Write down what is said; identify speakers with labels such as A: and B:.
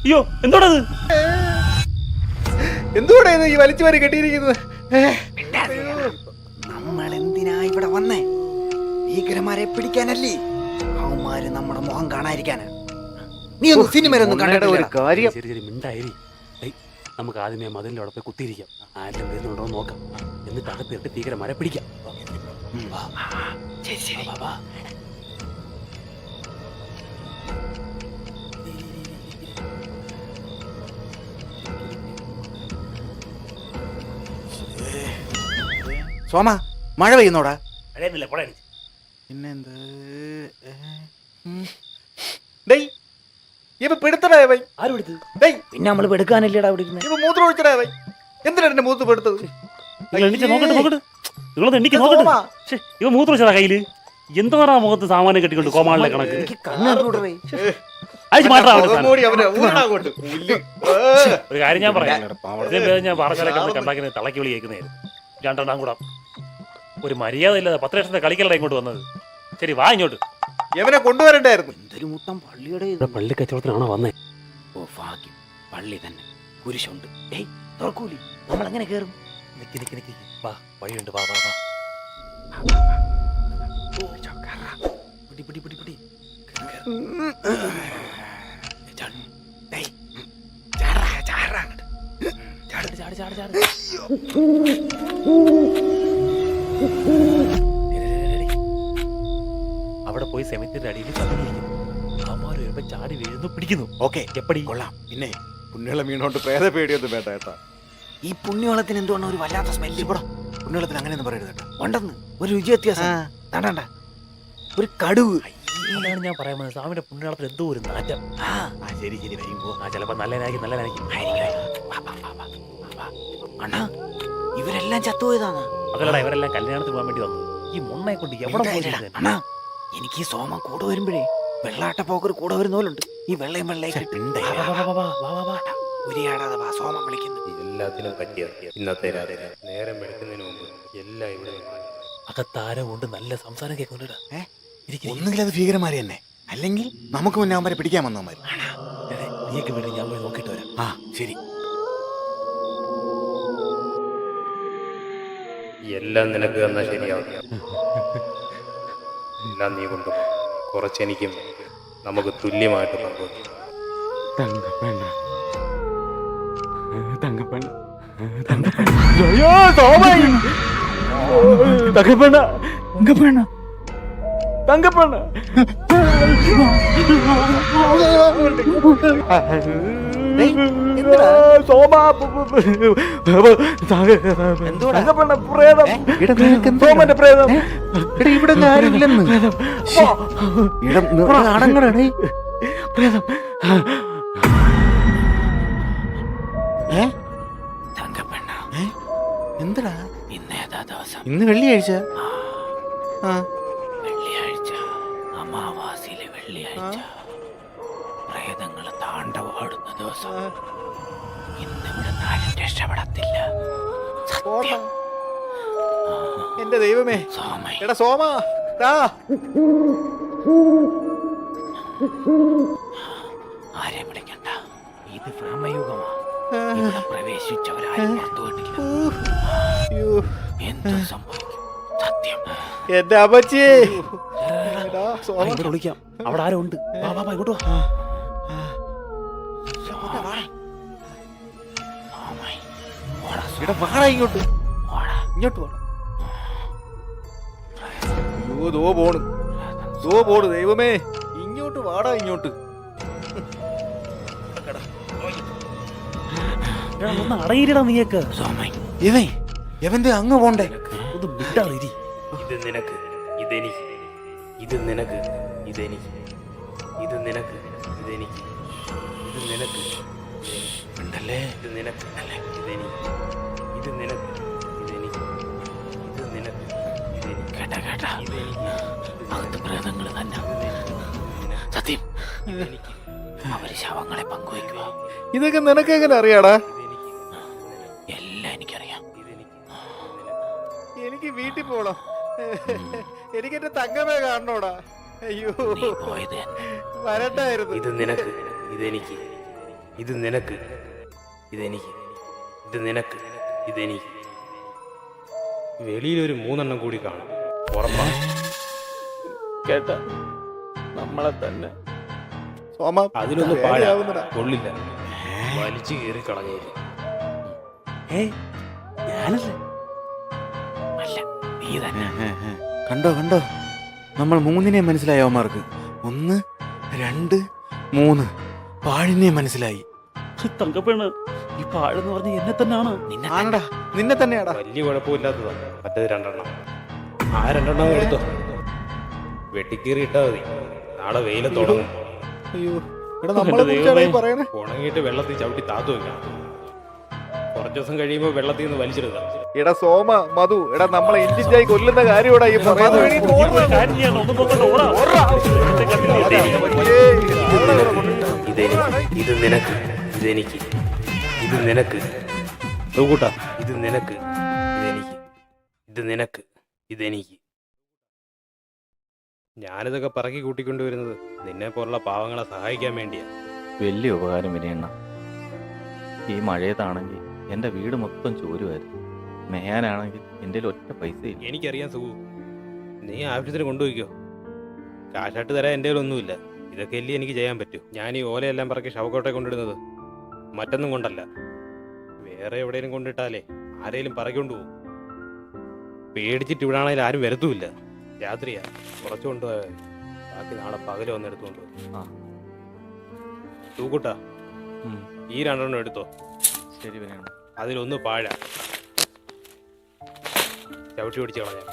A: അയ്യോ എന്തോടത്?
B: എന്തുകൂടെ ഈ വലിച്ചു വാരി കെട്ടിയിരിക്കുന്നത്?
C: നമ്മൾ എന്തിനാ ഇവിടെ വന്നേ? ഭീകരന്മാരെ പിടിക്കാനല്ലേ? അവന്മാര് നമ്മുടെ മുഖം കാണാതിരിക്കാനാ. നീ ഒന്ന് സിനിമയിലൊന്നും കണ്ടിട്ട്
B: ഒരു കാര്യം.
A: ശരി മിണ്ടായി. നമുക്ക് ആദ്യമേ മതിലിന്റെ അവിടെ പോയി കുത്തിയിരിക്കാം. ആരെല്ലാം വരുന്നുണ്ടോ നോക്കാം. എന്നിട്ട് അകത്തിട്ട് ഭീകരന്മാരെ പിടിക്കാം.
C: സോമ, മഴ പെയ്യുന്നോടാ?
B: പിന്നെന്ത് ഇപ്പൊ പെടുത്തടാ വൈ.
A: ആരും എടുത്ത്
C: പിന്നെ നമ്മള് പെടുക്കാനല്ലേടാ വിളിക്കുന്നത്?
B: ഇപ്പൊ മൂത്രം ഒഴിച്ചടാ വൈ. എന്തിനാ എന്റെ മൂത്ത് പെടുത്തത്?
A: എണ്ണിച്ച് നോക്കട്ടെ. നിങ്ങളത് എണ്ണിക്ക് നോക്കട്ടെ. ഇവ മൂത്ര വെച്ചതാ കയ്യില്. എന്താണ് മുഖത്ത് സാമാനം കെട്ടിക്കൊണ്ട് കോമാളിലെ കണക്ക്? അയച്ചു മാറ്റാ. ഒരു കാര്യം ഞാൻ പറയാം. ഞാൻ പാറശാലൊക്കെ കണ്ടാക്കി തളക്കി വിളി കേൾക്കുന്നതായിരുന്നു. രണ്ടെണ്ണം കൂടാ. ഒരു മര്യാദ ഇല്ലാതെ 10 ലക്ഷത്തെ കളിക്കലടാ ഇങ്ങോട്ട് വന്നത്. ശരി വാ ഇങ്ങോട്ട്.
B: എവനെ കൊണ്ടുവരണ്ടായിരുന്നു.
C: എന്തൊരു മുത്തം പള്ളിയുടെ
A: പള്ളി കച്ചവടത്തിനാണോ വന്നേ?
C: ഓ ഭാഗ്യം, പള്ളി തന്നെ കുരിശുണ്ട്. ഏയ് തുറക്കൂലി, നമ്മൾ എങ്ങനെ കേറും?
A: നിക്ക് വാ, വഴിയുണ്ട്. വാ വാ വാ. പിടി. ചാട്. അവിടെ പോയി സെമിത്തേരിന്റെ അടിയിൽ തന്നിരിക്കുന്നു. അമ്മമാര് വരുമ്പോ ചാടി വീഴുന്നു, പിടിക്കുന്നു.
B: ഓക്കെ,
A: എപ്പടി
B: കൊള്ളാം. പിന്നെ പുണ്യുള്ള മീനോണ്ട് പ്രേത പേടിയൊന്നും വേണ്ട കേട്ടാ.
C: ഈ പുണ്യവെള്ളത്തിന് എന്തുകൊണ്ട് ഒരു വല്ലാത്ത സ്മെല്ല്? ഇവിടെ പുണ്യവെള്ളത്തിന് അങ്ങനെയൊന്നും പറയരുത് കേട്ടോ. ഉണ്ടെന്ന് ഒരു രുചി വ്യത്യാസം. തടണ്ട, ഒരു കടുവ്.
A: അതാണ് ഞാൻ പറയാൻ വന്നത്. സ്വാമിയുടെ പുണ്യവെള്ളത്തിൽ എന്തോ ഒരു നാറ്റം.
C: ശരി വരുമ്പോ
A: ചിലപ്പോ നല്ലതായിരിക്കും.
C: അണ്ണാ, ഇവരെല്ലാം ചത്തുപോയതാണ്.
A: അതല്ലടാ, ഇവരെല്ലാം കല്യാണത്തിന് പോകാൻ വേണ്ടി വന്നു. ഈ മുണ്ണയെ കൊണ്ട് എവിടെ പോയി?
C: അണ്ണാ, എനിക്ക് ഈ സോമം കൂടെ വരുമ്പോഴേ വെള്ളാട്ട പോക്കർ കൂടെ വരുന്ന പോലുണ്ട്. ഈ വെള്ളയും ഉരിയാടാതെ വാ, സോമം വിളിക്കുന്നു.
D: എല്ലാത്തിനും പറ്റിയ ഇന്നത്തെ രാത്രി നേരം വെളുക്കുന്നതിന് മുമ്പ് എല്ലാം ഇവിടെ
A: അകത്താരോ കൊണ്ട് നല്ല സംസാരം കേൾക്കുന്നുണ്ടാ.
B: ഒന്നുകിൽ അത് ഭീകരന്മാര് തന്നെ, അല്ലെങ്കിൽ നമുക്ക് മുന്നേ അവന്മാരെ പിടിക്കാൻ വന്നവന്മാര്.
A: നീയൊക്കെ വേണ്ടി ഞാൻ പോയി നോക്കിയിട്ട് വരാം.
B: ശരി.
D: എല്ലാം നിനക്ക് തന്നാൽ ശരിയാവും. എല്ലാം നീ കൊണ്ടു കുറച്ചെനിക്കും നമുക്ക് തുല്യമായിട്ട് പങ്കുവയ്ക്കും.
B: ഇവിടെ ആരുമില്ലെന്ന് അടങ്ങടേ.
C: എന്തടാ ഇന്നേതാ ദിവസം?
B: ഇന്ന് വെള്ളിയാഴ്ച.
C: വെള്ളിയാഴ്ച, അമാവാസിയിലെ വെള്ളിയാഴ്ച, പ്രേതങ്ങൾ താണ്ഡവാടുന്ന ദിവസം. ഇന്നിവിടെ ആരും രക്ഷപ്പെടത്തില്ല. സത്യം.
B: എന്റെ ദൈവമേ. എടാ സോമ,
C: ആരെ വിളിക്കണ്ട, ഇത് ഭ്രമയുഗമാ. ഇവിടെ പ്രവേശിച്ചവരാരും പുറത്തുവിട്ടില്ല. എന്ത് സംഭവിക്കും? സത്യം.
B: എന്റെ അമ്മച്ചി.
A: വിളിക്കാം. അവിടെ ആരോ ഉണ്ട്. വാ ഇങ്ങോട്ട് വാ.
B: വാടാ ഇങ്ങോട്ട്. ഇങ്ങോട്ട് വാ. അയ്യോ, ദോ പോണു ദൈവമേ. ഇങ്ങോട്ട് വാടാ, ഇങ്ങോട്ട്.
A: അടയിടാ നീയൊക്കെ.
B: എവന്റെ അങ്ങ് പോണ്ടേ?
A: ഒന്ന് വിട്ടാതിരി.
D: ഇത് നിനക്ക്, ഇതെനിക്ക്. ഇത് നിനക്ക്, ഇതെനിക്ക്. ഇത് നിനക്ക്, ഇതെനിക്ക്. ഇത് നിനക്ക് ഉണ്ടല്ലേ. ഇത് നിനക്ക് അല്ലേ, ഇതെനിക്ക്. ഇത് നിനക്ക്, ഇതെനിക്ക്. ഇത് നിനക്ക്, ഇതെനിക്ക്.
C: കേട്ടാ അകത്ത് പ്രേതങ്ങൾ തന്നെ. സത്യം. അവര് ശവങ്ങളെ പങ്കുവയ്ക്കുക.
B: ഇതൊക്കെ നിനക്ക് എങ്ങനെ അറിയാടാ?
C: എല്ലാം എനിക്കറിയാം.
B: എനിക്ക് വീട്ടിൽ പോണം. എനിക്ക് എന്റെ തങ്കമേ കാണണോടാ. അയ്യോ,
C: പോയത്
B: വരണ്ടായിരുന്നു.
D: ഇത് നിനക്ക്, ഇതെനിക്ക്. ഇത് നിനക്ക്, ഇതെനിക്ക്. ഇത് നിനക്ക്, ഇതെനിക്ക്. വെളിയിലൊരു 3 എണ്ണം കൂടി കാണും. ഉറപ്പാ.
B: കേട്ട നമ്മളെ തന്നെ സോമ
D: അതിലൊന്ന് പാഴ
B: പേടിയാവുന്നെടാ.
D: കൊള്ളില്ല. വലിച്ചു കീറി കളഞ്ഞേരും.
B: കണ്ടോ കണ്ടോ, നമ്മൾ 3 മനസ്സിലായി അവന്മാർക്ക്. 1 2 3 പാഴിനെ മനസ്സിലായി.
A: തങ്കപ്പെണ്ണ് ഈ പാഴെന്ന് പറഞ്ഞ എന്നെ തന്നെയാണ്.
B: ആണടാ, നിന്നെ തന്നെയാടാ.
D: വലിയ കുഴപ്പമില്ലാത്തതാണ്. മറ്റേത് 2 എണ്ണം. ആ 2 എണ്ണം എടുത്തോ. വെട്ടിക്കീറി ഇട്ടാ മതി. നാളെ വെയില തുടങ്ങും.
B: അയ്യോ, എടാ നമ്മളെ കുറിച്ചാണ് ഈ പറയണേ.
D: ഉണങ്ങിയിട്ട് വെള്ളത്തിൽ ചവിട്ടി താത്തു വെക്കണം. കുറച്ച് ദിവസം കഴിയുമ്പോൾ വെള്ളത്തിൽ നിന്ന് വലിച്ചെടുക്കാം.
B: എടാ സോമ, മധു, എടാ നമ്മളെ ഇഞ്ചിഞ്ചായി കൊല്ലുന്ന കാര്യോടാ ഈ പറയുന്നത്.
A: ഒരു കാര്യം ചെയ്യണം, ഒന്നും നോക്കണ്ട, ഓടാ.
D: ഇതെനിക്ക്, ഇത് നിനക്ക്, ഇതെനിക്ക്. ഇത് നിനക്ക്. നോക്കൂട്ടാ. ഇത് നിനക്ക്, ഇതെനിക്ക്. ഇത് നിനക്ക്, ഇതെനിക്ക്. ഞാനിതൊക്കെ പറക്കി കൂട്ടിക്കൊണ്ടുവരുന്നത് നിന്നെ പോലുള്ള പാവങ്ങളെ സഹായിക്കാൻ വേണ്ടിയാ.
E: വലിയ ഉപകാരം വിനയണ്ണ. ഈ മഴയത്താണെങ്കിൽ എൻ്റെ വീട് മൊത്തം ചോരുമായിരുന്നു. മേയാനാണെങ്കിൽ എൻ്റെ ഒറ്റ പൈസയില്ല.
D: എനിക്കറിയാം സുഖു, നീ ആവശ്യത്തിന് കൊണ്ടുപോയിക്കോ. കാശാട്ട് തരാൻ എൻ്റെ കയ്യിലൊന്നുമില്ല. ഇതൊക്കെ അല്ലേ എനിക്ക് ചെയ്യാൻ പറ്റൂ. ഞാൻ ഈ ഓലയെല്ലാം പറക്കി ശവക്കോട്ടെ കൊണ്ടിടുന്നത് മറ്റൊന്നും കൊണ്ടല്ല. വേറെ എവിടെയും കൊണ്ടിട്ടാലേ ആരെയും പറക്കൊണ്ട് പോകും. പേടിച്ചിട്ട് ഇവിടാണെങ്കിൽ ആരും വരത്തുമില്ല. രാത്രിയാ, കുറച്ച് കൊണ്ടുപോയാൽ ബാക്കി നാളെ പകല് വന്ന് എടുത്തുകൊണ്ട് പോകും.
E: ആ.
D: തൂക്കൂട്ടാ, ഈ 2 എണ്ണം എടുത്തോ.
E: ശരി വിനയണ്ണ.
D: അതിലൊന്ന് പാഴ ചവിട്ടി പിടിച്ച് കളഞ്ഞാൽ.